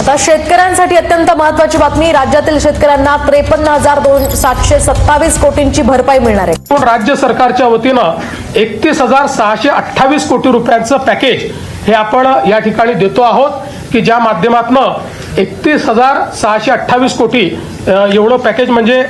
आता शेतकऱ्यांसाठी अत्यंत महत्त्वाची बातमी. राज्यातील शेतकऱ्यांना 53,727 कोटींची भरपाई मिळणार आहे. राज्य सरकारच्या वतीनं 31,628 कोटी रुपयांचं पॅकेज हे आपण या ठिकाणी देतो आहोत की ज्या माध्यमातून 31,628 कोटी एवढं पॅकेज म्हणजे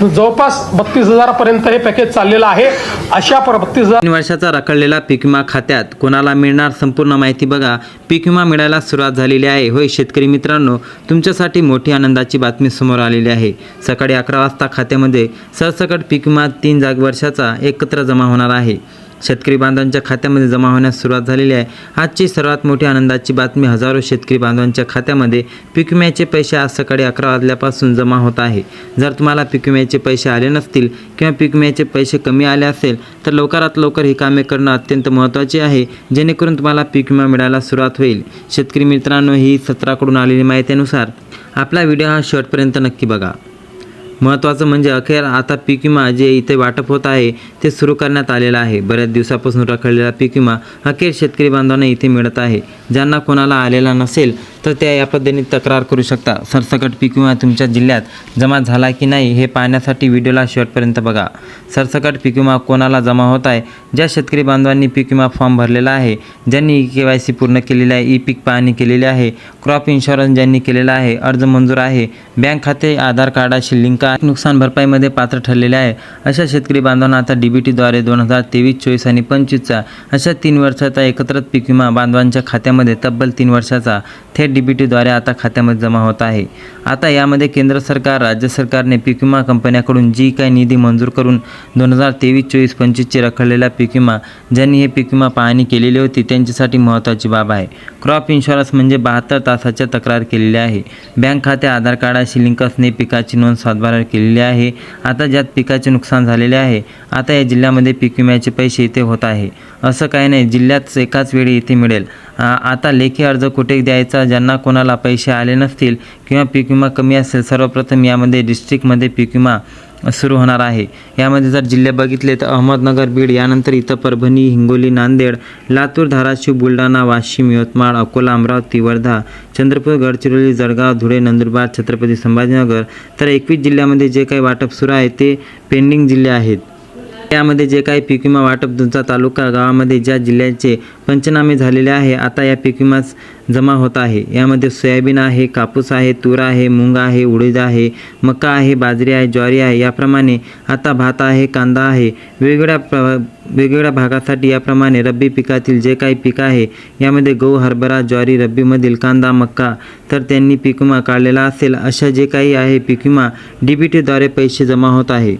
जवळपास 32,000 पर्यंत हे पॅकेज चाललेलं आहे. अशा 32,000 वर्षाचा रखडलेला पीक विमा खात्यात कोणाला मिळणार, संपूर्ण माहिती बघा. पीक विमा मिळायला सुरुवात झालेली आहे. होय शेतकरी मित्रांनो, तुमच्यासाठी मोठी आनंदाची बातमी समोर आलेली आहे. सकाळी 11 वाजता खात्यामध्ये सरसकट पीक विमा 3 वर्षाचा एकत्र जमा होणार आहे. शेतकरी बांधवांच्या खात्यामध्ये जमा होण्यास सुरुवात झालेली आहे. आजची सर्वात मोठी आनंदाची बातमी, हजारो शेतकरी बांधवांच्या खात्यामध्ये पीक विम्याचे पैसे आज सकाळी 11 वाजल्यापासून जमा होत आहे. जर तुम्हाला पीक विम्याचे पैसे आले नसतील किंवा पीक विम्याचे पैसे कमी आले असेल तर लवकरात लवकर ही कामे करणं अत्यंत महत्त्वाचे आहे, जेणेकरून तुम्हाला पीक विमा मिळायला सुरुवात होईल. शेतकरी मित्रांनो, ही सत्राकडून आलेली माहितीनुसार आपला व्हिडिओ हा शेवटपर्यंत नक्की बघा. महत्त्वाचं म्हणजे अखेर आता पीक विमा जे इथे वाटप होत आहे ते सुरू करण्यात आलेलं आहे. बऱ्याच दिवसापासून रखडलेला पीक विमा अखेर शेतकरी बांधवांना इथे मिळत आहे. ज्यांना कोणाला आलेला नसेल तर त्या या पद्धतीने तक्रार करू शकता. सरसकट पीक विमा तुमच्या जिल्ह्यात जमा झाला की नाही हे पाहण्यासाठी व्हिडिओला शेवटपर्यंत बघा. सरसकट पीक विमा कोणाला जमा होत आहे? ज्या शेतकरी बांधवांनी पीक विमा फॉर्म भरलेला आहे, ज्यांनी KYC पूर्ण केलेली आहे, पीक पाहणी केलेली आहे, क्रॉप इन्शुरन्स ज्यांनी केलेला आहे, अर्ज मंजूर आहे, बँक खाते आधार कार्डाशी लिंक, नुकसान भरपाईमध्ये पात्र ठरलेले आहे, अशा शेतकरी बांधवांना आता DBTद्वारे 2023, 24 आणि 25चा अशा 3 वर्षाचा एकत्रित पीक विमा बांधवांच्या खात्यामध्ये तब्बल 3 वर्षाचा थेट DBTद्वारे आता खात्यामध्ये जमा होत आहे. आता यामध्ये केंद्र सरकार, राज्य सरकारने पीक विमा कंपन्याकडून जी काही निधी मंजूर करून 2023, 24, 25चे रखडलेला पीक विमा ज्यांनी हे पीक विमा पाहणी केलेली होती त्यांच्यासाठी महत्त्वाची बाब आहे. क्रॉप इन्शुरन्स म्हणजे 72 तासाच्या तक्रार केलेली आहे. बँक खाते आधार कार्डाशी लिंक असणे, पिकाची नोंद सातबारा केलेली आहे. आता ज्यात पिकाचे नुकसान झालेले आहे, आता या जिल्ह्यामध्ये पीक विम्याचे पैसे इथे होत आहे. असं काही नाही, जिल्ह्यात एकाच वेळी इथे मिळेल. आता लेखी अर्ज कुठे द्यायचा? ज्यांना कोणाला पैसे आले नसतील किंवा पीक विमा कमी असेल, सर्वप्रथम यामध्ये डिस्ट्रिक्टमध्ये पीक विमा सुरू होणार आहे. यामध्ये जर जिल्हे बघितले तर अहमदनगर, बीड, यानंतर इथं परभणी, हिंगोली, नांदेड, लातूर, धाराशिव, बुलढाणा, वाशिम, यवतमाळ, अकोला, अमरावती, वर्धा, चंद्रपूर, गडचिरोली, जळगाव, धुळे, नंदुरबार, छत्रपती संभाजीनगर, तर 21 जिल्ह्यामध्ये जे काही वाटप सुरू आहे ते पेंडिंग जिल्हे आहेत. यामध्ये जे काही पीक विमा वाटप तुमचा तालुका गावामध्ये ज्या जिल्ह्याचे पंचनामे झालेले आहे, आता या पीक विमा जमा होत आहे. यामध्ये सोयाबीन आहे, कापूस आहे, तूर आहे, मूग आहे, उडीद आहे, मका आहे, बाजरी आहे, ज्वारी आहे, याप्रमाणे आता भात आहे, कांदा आहे. वेगवेगळ्या भागासाठी याप्रमाणे रब्बी पिकातील जे काही पीक आहे यामध्ये गहू, हरभरा, ज्वारी, रब्बीमधील कांदा, मका तर त्यांनी पीक विमा काढलेला असेल अशा जे काही आहे पीक विमा DBTद्वारे पैसे जमा होत आहे.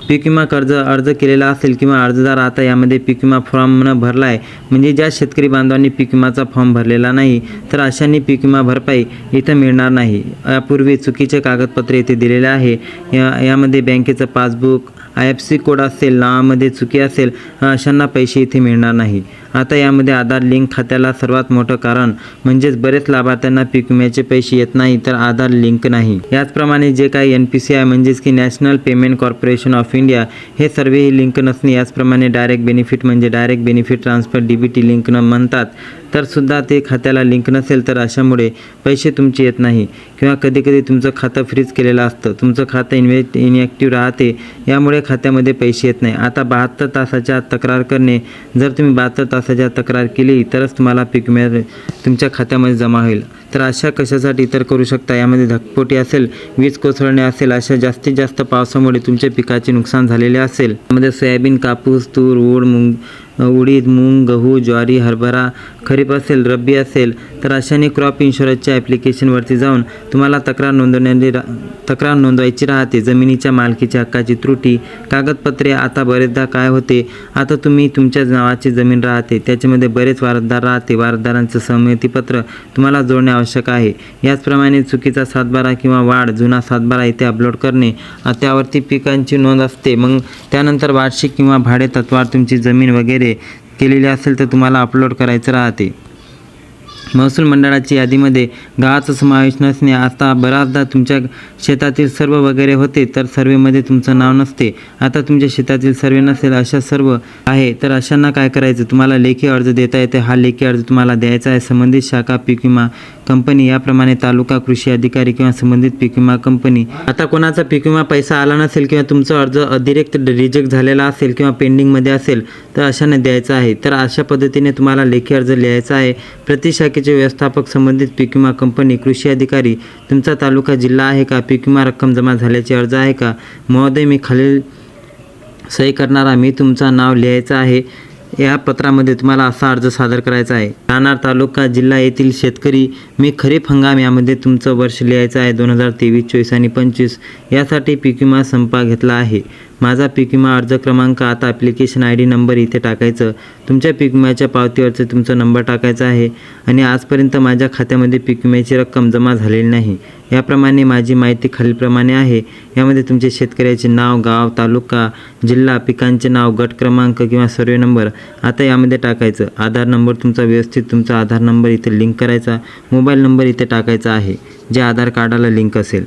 पीक विमा अर्ज केलेला असेल किंवा अर्जदार आता यामध्ये पीक विमा फॉर्म न भरला आहे, म्हणजे ज्या शेतकरी बांधवांनी पीक विमाचा फॉर्म भरलेला नाही तर अशांनी पीक विमा भरपाई इथं मिळणार नाही. यापूर्वी चुकीचे कागदपत्रे इथे दिलेले आहे. यामध्ये बँकेचं पासबुक, IFSC कोड असेल, नावामध्ये चुकी असेल, अशांना पैसे इथे मिळणार नाही. आता यामध्ये आधार लिंक खात्याला सर्वात मोठं कारण म्हणजेच बरेच लाभार्थ्यांना पीक विम्याचे पैसे येत नाही तर आधार लिंक नाही. याचप्रमाणे जे काही NPCI म्हणजेच की national payment corporation of India हे सर्वही लिंक नसणे, याचप्रमाणे डायरेक्ट बेनिफिट म्हणजे direct benefit transfer DBT link न म्हणतात तर सुद्धा ते खात्याला लिंक नसेल तर अशामुळे पैसे तुमचे येत नाही किंवा कधीकधी तुमचं खातं फ्रीज केलेलं असतं, तुमचं खातं इनॲक्टिव्ह राहते, यामुळे खात्यामध्ये पैसे येत नाही. आता 72 तासाच्या तक्रार करणे, जर तुम्ही 72 तासाच्या तक्रार केली तरच तुम्हाला पीक विमा तुमच्या खात्यामध्ये जमा होईल. तर अशा कशासाठी तर करू शकता. यामध्ये धगपोटी असेल, वीज कोसळणे असेल, अशा जास्तीत जास्त पावसामुळे तुमच्या पिकाचे नुकसान झालेले असेल, त्यामध्ये सोयाबीन, कापूस, तूर, उडीद, मूग, गहू, ज्वारी, हरभरा, खरीप असेल, रब्बी असेल तर अशाने क्रॉप इन्शुरन्सच्या ॲप्लिकेशनवरती जाऊन तुम्हाला तक्रार नोंदवायची राहते. जमिनीच्या मालकीच्या हक्काची त्रुटी, कागदपत्रे. आता बरेचदा काय होते, आता तुम्ही तुमच्या नावाची जमीन राहते, त्याच्यामध्ये बरेच वारसदार राहते, वारसदारांचं सहमतीपत्र तुम्हाला जोडणे आवश्यक आहे. याचप्रमाणे चुकीचा सातबारा किंवा वाढ, जुना सातबारा इथे अपलोड करणे, त्यावरती पिकांची नोंद असते. मग त्यानंतर वार्षिक किंवा भाडे तत्वावर तुमची जमीन वगैरे केलेली असेल तर तुम्हाला अपलोड करायचं राहते. महसूल मंडळाची यादीमध्ये गावाचा समावेश नसणे. आता बराचदा तुमच्या शेतातील सर्व वगैरे होते तर सर्वेमध्ये तुमचं नाव नसते. आता तुमच्या शेतातील सर्वे नसेल, अशा सर्व आहे तर अशांना काय करायचं, तुम्हाला लेखी अर्ज देता येते. हा लेखी अर्ज तुम्हाला द्यायचा आहे. संबंधित शाखा पीक विमा कंपनी याप्रमाणे तालुका कृषी अधिकारी किंवा संबंधित पीक विमा कंपनी. आता कोणाचा पीक विमा पैसा आला नसेल किंवा तुमचा अर्ज अतिरिक्त रिजेक्ट झालेला असेल किंवा पेंडिंगमध्ये असेल तर अशाने द्यायचा आहे. तर अशा पद्धतीने तुम्हाला लेखी अर्ज लिहायचा आहे. प्रति शाखेचे व्यवस्थापक, संबंधित पीक विमा कंपनी, कृषी अधिकारी, तुमचा तालुका जिल्हा आहे का, पीक विमा रक्कम जमा झाल्याचे अर्ज आहे का, महोदय मी खालील सही करणारा मी तुमचं नाव लिहायचं आहे. या पत्रामध्ये तुम्हाला असा अर्ज सादर करायचा आहे. राहणार तालुका जिल्हा येथील शेतकरी, मी खरीप हंगाम यामध्ये तुमचं वर्ष लिहायचं आहे 2023, 24 आणि 25 यासाठी पीक विमा संपा घेतला आहे. माझा पीक विमा अर्ज क्रमांक, आता ॲप्लिकेशन ID नंबर इथे टाकायचं. तुमच्या पीक विम्याच्या पावतीवरचं तुमचा नंबर टाकायचा आहे आणि आजपर्यंत माझ्या खात्यामध्ये पीक विम्याची रक्कम जमा झालेली नाही. याप्रमाणे माझी माहिती खालीलप्रमाणे आहे. यामध्ये तुमचे शेतकऱ्याचे नाव, गाव, तालुका, जिल्हा, पिकांचे नाव, गट क्रमांक किंवा सर्वे नंबर आता यामध्ये टाकायचं. आधार नंबर तुमचा व्यवस्थित तुमचा आधार नंबर इथे लिंक करायचा. मोबाईल नंबर इथे टाकायचा आहे जे आधार कार्डाला लिंक असेल.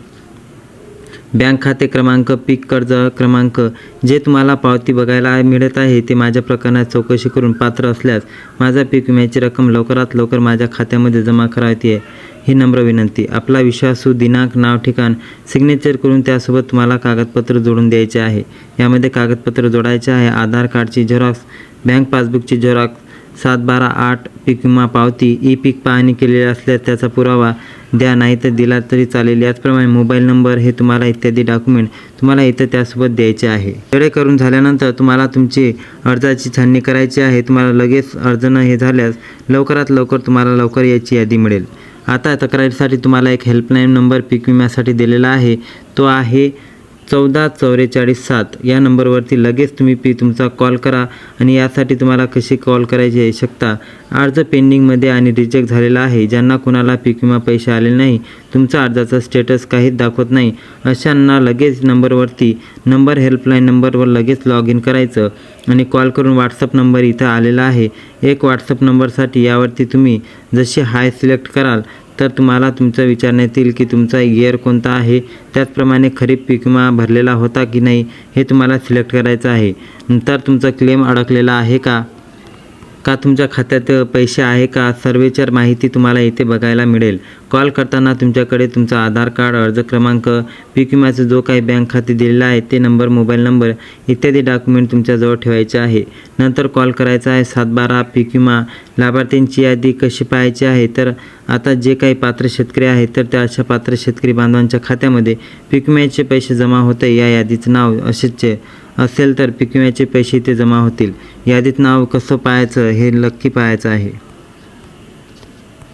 बँक खाते क्रमांक, पीक कर्ज क्रमांक, जे तुम्हाला पावती बघायला मिळत आहे ते माझ्या प्रकरणात चौकशी करून पात्र असल्यास माझा पीक विम्याची रक्कम लवकरात लवकर माझ्या खात्यामध्ये जमा करायची आहे ही नम्र विनंती. आपला विश्वासू, दिनांक, नाव, ठिकाण सिग्नेचर करून त्यासोबत तुम्हाला कागदपत्र जोडून द्यायचे आहे. यामध्ये कागदपत्र जोडायचे आहे. आधार कार्डची झेरॉक्स, बँक पासबुकची झेरॉक्स, 7/12/8 पीक विमा पावती, ई पीक पाहणी केलेली असल्यास त्याचा पुरावा द्या, नाही तर दिला तरी चालेल. याचप्रमाणे मोबाईल नंबर हे तुम्हाला इत्यादी डॉक्युमेंट तुम्हाला इथं त्यासोबत द्यायचे आहे. एवढे करून झाल्यानंतर तुम्हाला तुमची अर्जाची छाननी करायची आहे. तुम्हाला लगेच अर्ज न हे झाल्यास लवकरात लवकर तुम्हाला लवकर याची यादी मिळेल. आता तक्रारीसाठी तुम्हाला एक हेल्पलाईन नंबर पीक विम्यासाठी दिलेला आहे. तो आहे 14 44 7. या नंबरवरती लगेच तुम्ही तुमचा कॉल करा. आणि यासाठी तुम्हाला कशी कॉल करायची आहे शकता. अर्ज पेंडिंगमध्ये आणि रिजेक्ट झालेला आहे, ज्यांना कुणाला पीक विमा पैसे आले नाही, तुमचा अर्जाचा स्टेटस काहीच दाखवत नाही, अशांना लगेच नंबर हेल्पलाईन नंबरवर लगेच लॉग इन करायचं आणि कॉल करून व्हॉट्सअप नंबर इथं आलेला आहे. एक व्हॉट्सअप नंबरसाठी यावरती तुम्ही जशी हाय सिलेक्ट कराल तर तुम्हाला तुमचं विचारण्यात येईल की तुमचा इयर कोणता आहे. त्याचप्रमाणे खरीप पीक विमा भरलेला होता की नाही हे तुम्हाला सिलेक्ट करायचं आहे. नंतर तुमचा क्लेम अडकलेला आहे का तुमच्या खात्यात पैसे आहे का, सर्वेची माहिती तुम्हाला इथे बघायला मिळेल. कॉल करताना तुमच्याकडे तुमचा आधार कार्ड, अर्ज क्रमांक, पीक विम्याचा जो काही बँक खाते दिलेला आहे ते नंबर, मोबाईल नंबर इत्यादी डॉक्युमेंट तुमच्याजवळ ठेवायचे आहे. नंतर कॉल करायचा आहे. 7/12 पीक विमा लाभार्थ्यांची यादी कशी पाहायची आहे तर आता जे काही पात्र शेतकरी आहेत तर त्या अशा पात्र शेतकरी बांधवांच्या खात्यामध्ये पीक विम्याचे पैसे जमा होते. या यादीचं नाव असेच असेल तर पीक विम्याचे पैसे इथे जमा होतील. यादीत नाव कसं पाहायचं हे नक्की पाहायचं आहे.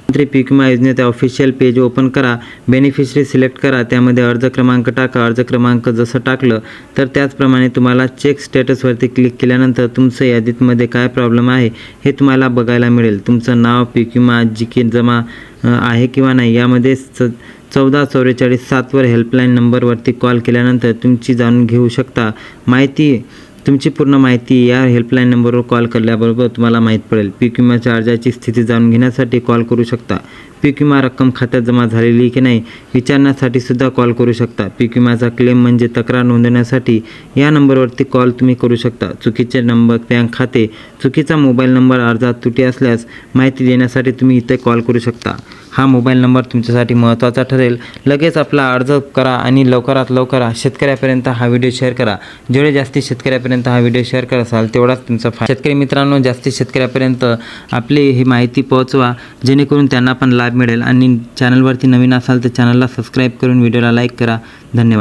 प्रधानमंत्री पीक विमा योजनेचा ऑफिशियल पेज ओपन करा. बेनिफिशरी सिलेक्ट करा. त्यामध्ये अर्ज क्रमांक टाका. अर्ज क्रमांक जसं टाकलं तर त्याचप्रमाणे तुम्हाला चेक स्टेटसवरती क्लिक केल्यानंतर तुमचं यादीमध्ये काय प्रॉब्लेम आहे हे तुम्हाला बघायला मिळेल. तुमचं नाव, पीक विमा जी की जमा आहे किंवा नाही यामध्ये 14 44 7 हेल्पलाईन नंबरवरती कॉल केल्यानंतर तुमची जाणून घेऊ शकता तुमची पूर्ण माहिती या हेल्पलाईन नंबरवर कॉल केल्याबरोबर तुम्हाला माहीत पडेल. पीक विम्याच्या अर्जाची स्थिती जाणून घेण्यासाठी कॉल करू शकता. पीक विमा रक्कम खात्यात जमा झालेली की नाही विचारण्यासाठी सुद्धा कॉल करू शकता. पीक विम्याचा क्लेम म्हणजे तक्रार नोंदवण्यासाठी या नंबरवरती कॉल तुम्ही करू शकता. चुकीचे नंबर, बँक खाते, चुकीचा मोबाईल नंबर, अर्जात त्रुटी असल्यास माहिती देण्यासाठी तुम्ही इथे कॉल करू शकता. हा मोबाईल नंबर तुमच्यासाठी महत्त्वाचा ठरेल. लगेच आपला अर्ज करा आणि लवकरात लवकर शेतकऱ्यापर्यंत हा व्हिडिओ शेअर करा. जेवढे जास्ती शेतकऱ्यापर्यंत हा व्हिडिओ शेअर कराल तेवढाच तुमचा शेतकरी मित्रांनो जास्तीत शेतकऱ्यापर्यंत आपली ही माहिती पोहोचवा जेणेकरून त्यांना पण लाभ मिळेल. आणि चॅनलवरती नवीन असाल तर चॅनलला सबस्क्राईब करून व्हिडिओला लाईक करा. धन्यवाद.